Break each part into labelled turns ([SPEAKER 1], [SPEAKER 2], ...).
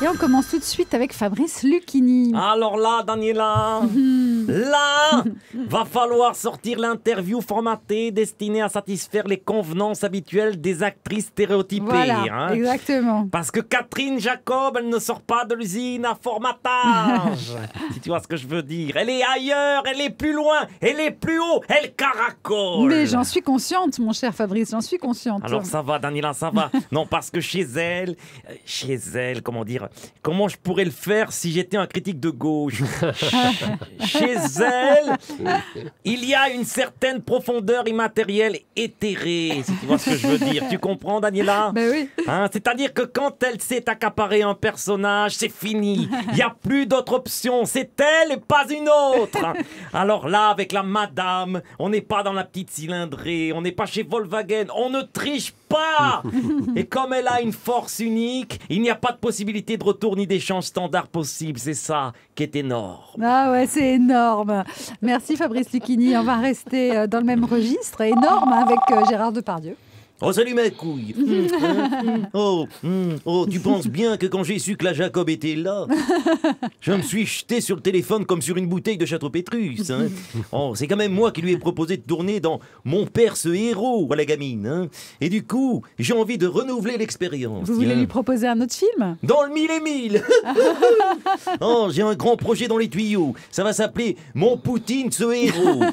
[SPEAKER 1] Et on commence tout de suite avec Fabrice Lucchini.
[SPEAKER 2] Alors là, Daniela, là, va falloir sortir l'interview formatée destinée à satisfaire les convenances habituelles des actrices stéréotypées.
[SPEAKER 1] Voilà, exactement.
[SPEAKER 2] Parce que Catherine Jacob, elle ne sort pas de l'usine à formatage. Si tu vois ce que je veux dire. Elle est ailleurs, elle est plus loin, elle est plus haut, elle caracole.
[SPEAKER 1] Mais j'en suis consciente, mon cher Fabrice, j'en suis consciente.
[SPEAKER 2] Alors ça va, Daniela, ça va. Non, parce que chez elle, comment dire, comment je pourrais le faire si j'étais un critique de gauche? Chez elle, il y a une certaine profondeur immatérielle éthérée, si tu vois ce que je veux dire. Tu comprends, Daniela?
[SPEAKER 1] Ben oui.
[SPEAKER 2] C'est-à-dire que quand elle s'est accaparée un personnage, c'est fini. Il n'y a plus d'autre option. C'est elle et pas une autre. Alors là, avec la madame, on n'est pas dans la petite cylindrée, on n'est pas chez Volkswagen, on ne triche pas. Et comme elle a une force unique, il n'y a pas de possibilité de retour ni d'échange standard possible. C'est ça qui est énorme.
[SPEAKER 1] Ah ouais, c'est énorme. Merci Fabrice Lucchini. On va rester dans le même registre. Énorme avec Gérard Depardieu.
[SPEAKER 2] Oh, salut ma couille. Oh, tu penses bien que quand j'ai su que la Jacob était là, je me suis jeté sur le téléphone comme sur une bouteille de Château Pétrus. Hein. Oh, c'est quand même moi qui lui ai proposé de tourner dans Mon père ce héros à la gamine. Hein. Et du coup, j'ai envie de renouveler l'expérience.
[SPEAKER 1] Vous voulez lui proposer un autre film?
[SPEAKER 2] Dans le 1000 et 1000. Oh, j'ai un grand projet dans les tuyaux. Ça va s'appeler Mon Poutine ce héros.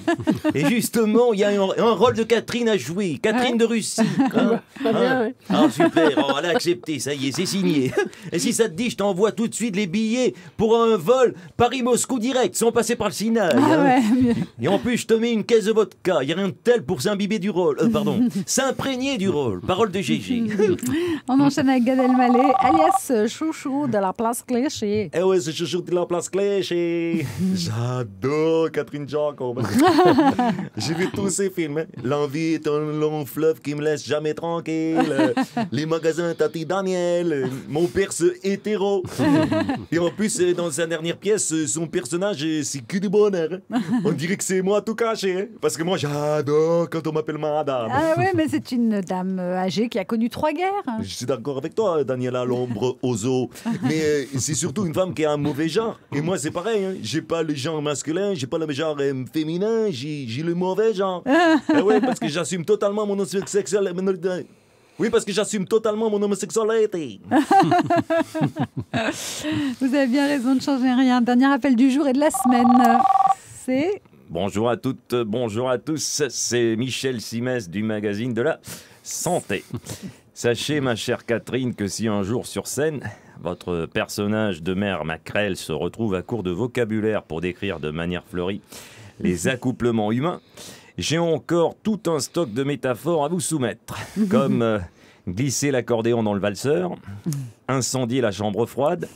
[SPEAKER 2] Et justement, il y a un rôle de Catherine à jouer. Catherine de Russie. Ah super, oh, elle a accepté, ça y est, c'est signé. Et si ça te dit, je t'envoie tout de suite les billets pour un vol Paris-Moscou direct, sans passer par le Sinaï.
[SPEAKER 1] Ouais.
[SPEAKER 2] Et en plus, je te mets une caisse de vodka, il n'y a rien de tel pour s'imbiber du rôle. S'imprégner du rôle, parole de Gégé.
[SPEAKER 1] On enchaîne avec Gad Elmaleh, alias Chouchou de la place Clichy.
[SPEAKER 2] Eh ouais, c'est Chouchou de la place Clichy. J'adore Catherine Jacob. J'ai vu tous ces films. Hein. L'envie est un long fleuve qui me laisse jamais tranquille. Les magasins Tati Daniel. Mon perse hétéro. Et en plus, dans sa dernière pièce, son personnage, c'est que du bonheur. On dirait que c'est moi tout caché. Hein. Parce que moi, j'adore quand on m'appelle madame.
[SPEAKER 1] Ah ouais, mais c'est une dame âgée qui a connu 3 guerres.
[SPEAKER 2] Je suis d'accord avec toi, Daniela l'ombre Ozo. Mais c'est surtout une femme qui a un mauvais genre. Et moi, c'est pareil. Hein. J'ai pas le genre masculin, j'ai pas le genre féminin, j'ai le mauvais genre. Ah ouais, parce que j'assume totalement mon homosexualité. Oui, parce que j'assume totalement mon homosexualité.
[SPEAKER 1] Vous avez bien raison de changer rien. Dernier appel du jour et de la semaine. C'est...
[SPEAKER 2] Bonjour à toutes, bonjour à tous. C'est Michel Simès du magazine de la santé. Sachez, ma chère Catherine, que si un jour sur scène, votre personnage de mère Macrel se retrouve à court de vocabulaire pour décrire de manière fleurie les accouplements humains, j'ai encore tout un stock de métaphores à vous soumettre, comme glisser l'accordéon dans le valseur, incendier la chambre froide,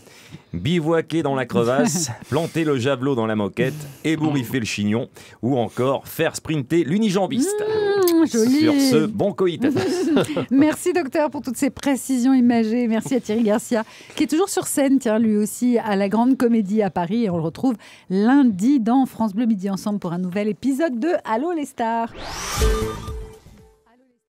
[SPEAKER 2] bivouaquer dans la crevasse, planter le javelot dans la moquette, ébouriffer le chignon, ou encore faire sprinter l'unijambiste.
[SPEAKER 1] Joli.
[SPEAKER 2] Sur ce, bon coït.
[SPEAKER 1] Merci docteur pour toutes ces précisions imagées. Merci à Thierry Garcia qui est toujours sur scène, tiens, lui aussi à la Grande Comédie à Paris. Et on le retrouve lundi dans France Bleu Midi Ensemble pour un nouvel épisode de Allô les stars.